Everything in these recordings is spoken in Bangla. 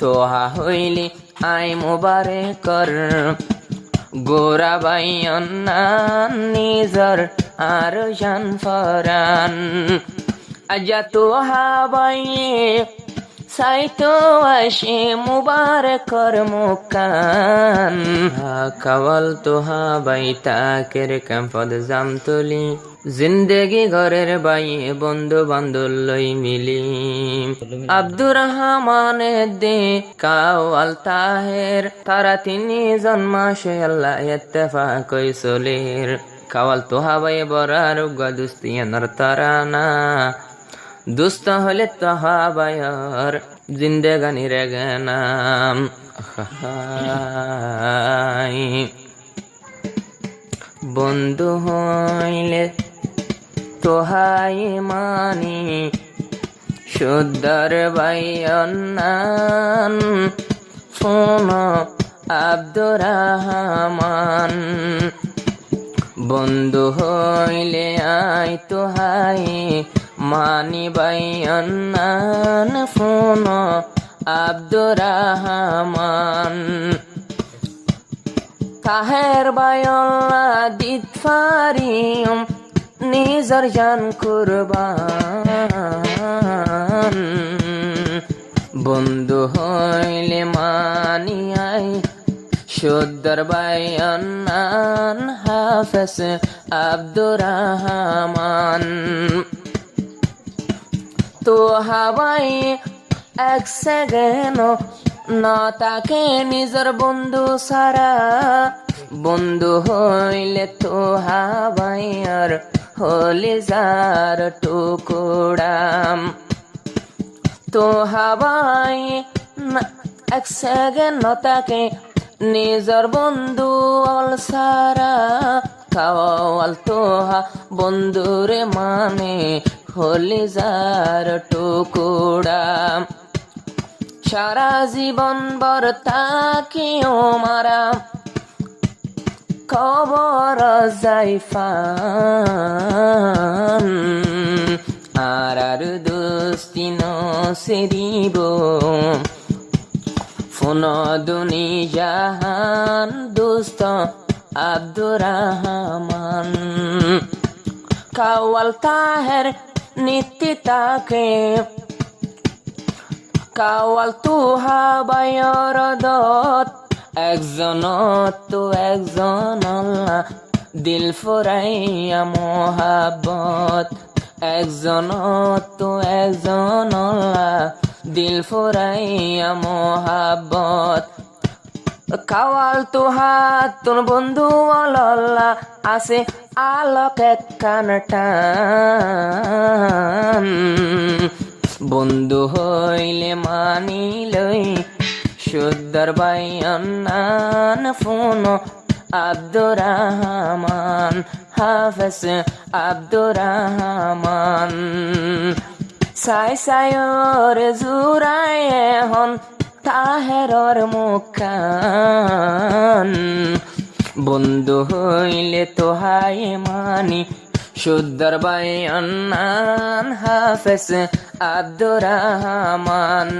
তোহা হইলি আই মুবারে কর গোরা বাই অন্নান নিজর আর জান ফরান আজা তোহা বাই সাইতো আসে মুবারকর মুকান কাওয়াল তোহা বাই তাকের ক্যাম্পদ জামতলি জিন্দেগি ঘরের বাই বন্ধু বান্ধব লই মিলি আব্দুর রহমান দে কাওয়াল তাহের তারা তিনি জন্মাশে আল্লাহ ইত্তেফাক কইসলের কাওয়াল তোহা বাই বরার গদুস্তিয়ানর তারানা দুস্ত হলে তোহা বায়ার জিন্দেগানি রেগনাম বন্ধু হইলে তোহাই মানি শুদ্ধর বাইয়ন্নান ফোন আব্দুর রহমান বন্ধু হইলে আই তোহাই মানি বাইয়ন্নান ফোন আব্দুর রহমান তাহের বায়ল্লা দিত ফারিম নিজর জান কুরবান বন্ধু হইলে মানি আই শুদ্ধর বাইয়ন্নান হাফেজ আব্দুর রহমান তো হাওয়াই এক সেকেন্ড না তাকে নিজের বন্ধু সারা বন্ধু হইলে তো হাওয়াই আর হলি যার টুকুড়াম তো হাওয়াই এক সেকেন্ড তাকে নিজের বন্ধু অল সারা কাওয়াল তোহা বন্ধুরে মানে হলি যার টুকুড়া সারা জীবন বর তাকিও মারা কবর যাইফান আর দুস্তি নসিরিব ফোন দুনি জাহান দুস্ত আব্দুর রহমান কাওয়াল তাহের নীতি তাকে কাওয়াল তুহা বায়র দত একজন তো একজন আল্লাহ দিল ফুরাইয়া মোহাব্বত একজন তো একজন আল্লাহ দিল ফুরাইয়া মোহাব্বত কাওয়াল তুহা তোর বন্ধু আল্লাহ আছে আলোক এক কানটান বন্ধু হইলে মানিলই শুদ্ধর বাইয়ন্নান ফোন আব্দুর রহমান হাফেজ আব্দুর রহমান সাই সায়র জুরাই হন তাহেরর মুখান বন্ধু হইলে তোহাই মানি শুদ্ধর বাইয়ন্নান হাফেজ আব্দুর রহমান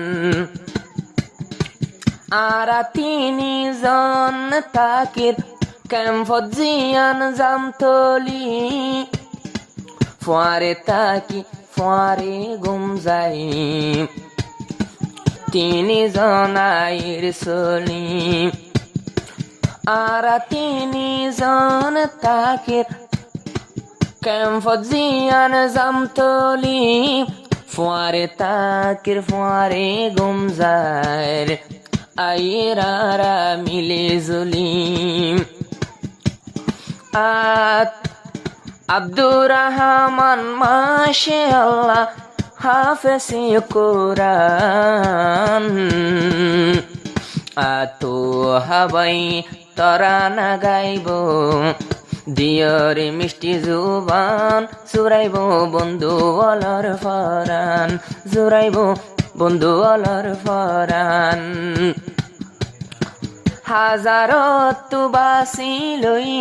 আর তিনি জন তাকির ক্যাম্পত জিয়ান জামতলি ফুয়ারে তাকি ফুয়ারে গুম যাই তিনি জনাইর চলি আর তিনি জন তাকির ক্যাম্পত জিয়ান জামতলি ফুয়ারে তাকির ফুয়ারে গুম যায় আইরারা মিলে জলিম আব্দুর রহমান মাশাআল্লাহ হাফেজ কোরআন আতো হাবাই তরানা গাইব দিয়রে মিষ্টি জুবান জুরাইব বন্ধু অলর ফরান জুরাইব বন্ধু অলর ফরান হাজারত বাসি লই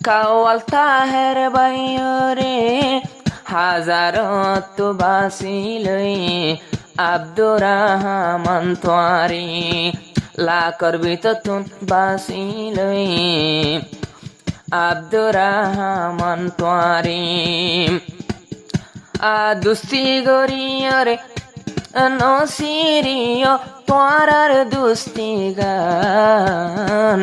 কাওয়াল তাহের বাইরে হাজারত বাসি লই আব্দুর রহমান তোয়ারি লাকর ভিতর বাসিলই আব্দুর রহমান তোয়ারি দুস্তি গরিয়রে নসিরিয় তোয়ারার দুস্তি গান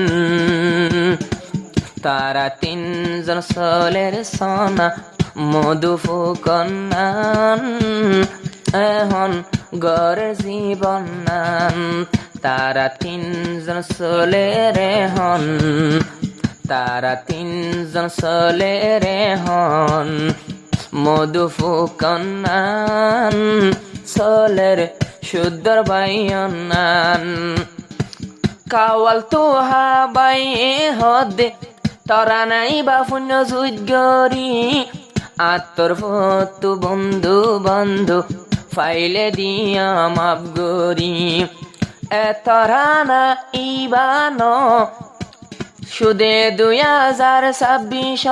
তারা তিনজন সলের সোনা মধু ফুকন্নান এখন গড়ের জীবন নান তারা তিনজন সলের হন তারা তিনজন সলের হন মধু ফুকন্নান সলের শুদ্ধর বাইয়নান কাওয়াল তো হাবাই হদে তরা নাই বা পুণ্য যুদ্ধরি আত্মর ফতু বন্ধু বন্ধু ফাইলে দিয়া মাপ গরি তরা না ইবান সুদে 2026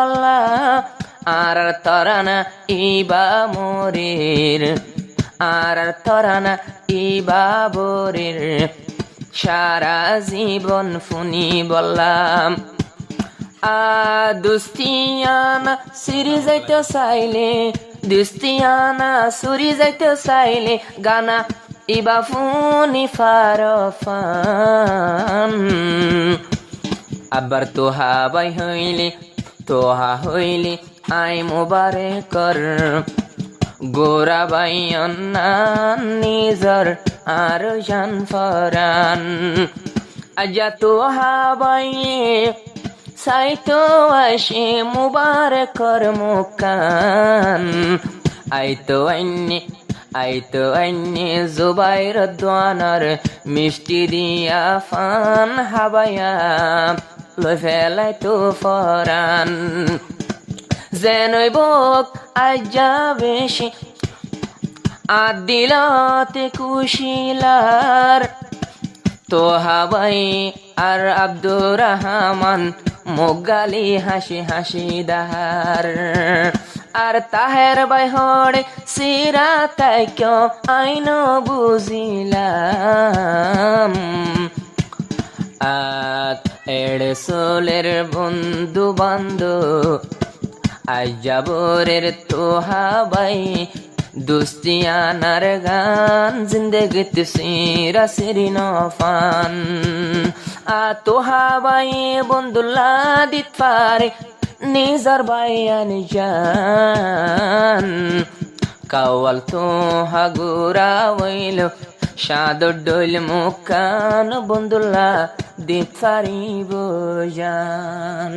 আর তরা না ইবা মরির আর তরা না ইবা বরির সারা জীবন ফুনি বললাম দুস্তিয়ানা সিরি যাইতে চাইলে দুস্তিয়ানা সুরি যাইতে চাইলে গানা ইবা ফুনি ফারফান আবার তোহা বাই হইলে তোহা হইলে আই মোবারে কর গোরা বাইয়নান নিজর আর জান ফরান আজা তোহা বাইয়ে সাইতো আসে মুবারকর মুকান আইতো আইনে জুবাইর দোয়ানার মিষ্টি দিয়া ফান হাবায়া লই ফেলাই তো ফরান যেনই বক আজ্জা বেশি আদিলাতে কুশিলার তো হাবাই আর আব্দুর রহমান মোগালি হাসি হাসি দাহার আর তাহের বাই হড়ে সিরা তাই কেউ আইন বুঝিলাম এড়ে সোলের বন্ধু বান্ধু আজাবরের তোহা বাই দুস্তিয়ানার গান জিন্দগিত সিরা সিরি নফান তোহা বাই বন্ধুল্লা দিত পারে নিজর বাইয়ান জান কাওয়াল তোহা গুরা হইল সাদর ডইল মুকান বন্ধুল্লা দিত পারিব জান।